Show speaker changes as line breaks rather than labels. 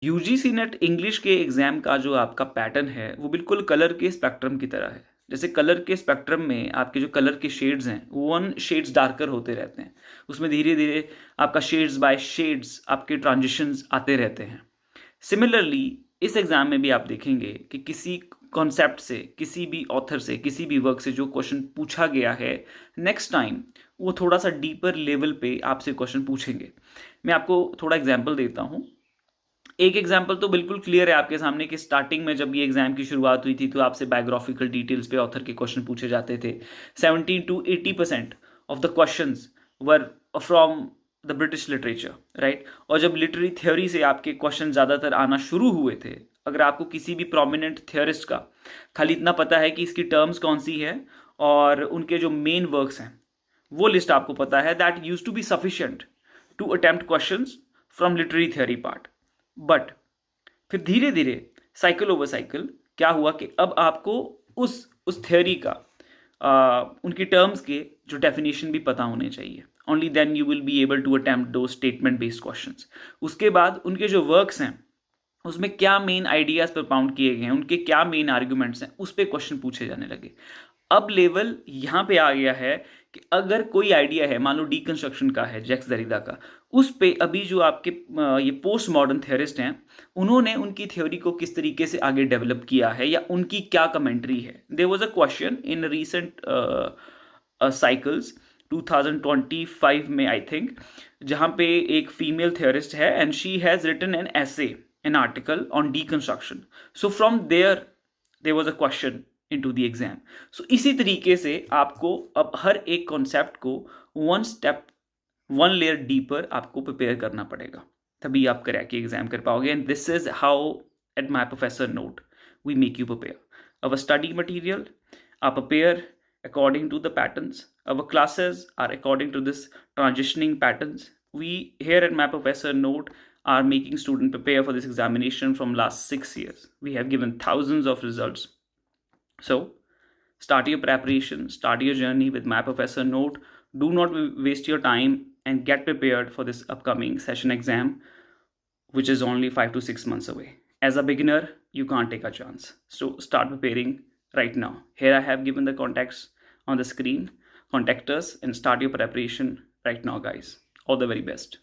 UGC net English के exam का जो आपका पैटर्न है, वो बिल्कुल कलर के स्पेक्ट्रम की तरह है। जैसे कलर के स्पेक्ट्रम में आपके जो कलर के शेड्स हैं, 1 शेड्स डार्कर होते रहते हैं। उसमें धीरे-धीरे आपका शेड्स बाय शेड्स आपके ट्रांजिशंस आते रहते हैं। सिमिलरली इस एग्ज़ाम में भी आप देखेंगे कि किसी कॉन्सेप्ट से, किसी भी ऑथर से, किसी भी वर्क से जो क्वेश्चन पूछा गया है, नेक्स्ट टाइम वो थोड़ा-सा डीपर लेवल पे आपसे क्वेश्चन पूछेंगे। मैं आपको थोड़ा एग्ज़ाम्पल देता हूँ। एक एग्जाम्पल तो बिल्कुल क्लियर है आपके सामने कि स्टार्टिंग में जब ये एग्जाम की शुरुआत हुई थी तो आपसे बायोग्राफिकल डिटेल्स पे ऑथर के क्वेश्चन पूछे जाते थे। 70 to 80% of the questions were from the British literature, right. और जब लिटरेरी थ्योरी से आपके क्वेश्चन ज़्यादातर आना शुरू हुए थे, अगर आपको किसी भी प्रोमिनेंट थियोरिस्ट का खाली इतना पता है कि इसकी टर्म्स कौन सी है और उनके जो मेन वर्क्स हैं वो लिस्ट आपको पता है, that use to be sufficient to attempt questions from literary theory part. But फिर धीरे धीरे साइकिल ओवर साइकिल क्या हुआ कि अब आपको उस थ्योरी का उनकी टर्म्स के जो डेफिनेशन भी पता होने चाहिए। Only then you will be able to attempt दो स्टेटमेंट बेस्ड क्वेश्चंस। उसके बाद उनके जो वर्क्स हैं उसमें क्या मेन आइडियाज propound किए गए हैं, उनके क्या मेन आर्ग्यूमेंट्स हैं, उस पर क्वेश्चन पूछे जाने लगे। अब लेवल यहाँ पे आ गया है कि अगर कोई आइडिया है, मान लो डीकंस्ट्रक्शन का है, जैक्स दरिदा का, उस पे अभी जो आपके ये पोस्ट मॉडर्न थ्योरिस्ट हैं, उन्होंने उनकी थ्योरी को किस तरीके से आगे डेवलप किया है या उनकी क्या कमेंट्री है। There was a question in recent cycles 2025 में आई थिंक, जहाँ पे एक फीमेल थ्योरिस्ट है and she has written an essay, an article on deconstruction. So from there was a question into the exam. So इसी तरीके से आपको अब हर एक कॉन्सेप्ट को one step, one layer deeper आपको प्रिपेयर करना पड़ेगा, तभी आप क्रैक के एग्जाम कर पाओगे। And this is how eight my professor note we make you prepare our study material. आप prepare according to the patterns. Our classes are according to this transitioning patterns. We here at my professor note are making student prepare for this examination from last 6 years. We have given thousands of results. So start your preparation, start your journey with my professor note. Do not waste your time and get prepared for this upcoming session exam, which is only 5 to 6 months away. As a beginner, you can't take a chance. So start preparing right now. Here I have given the contacts on the screen. Contact us and start your preparation right now, guys. All the very best.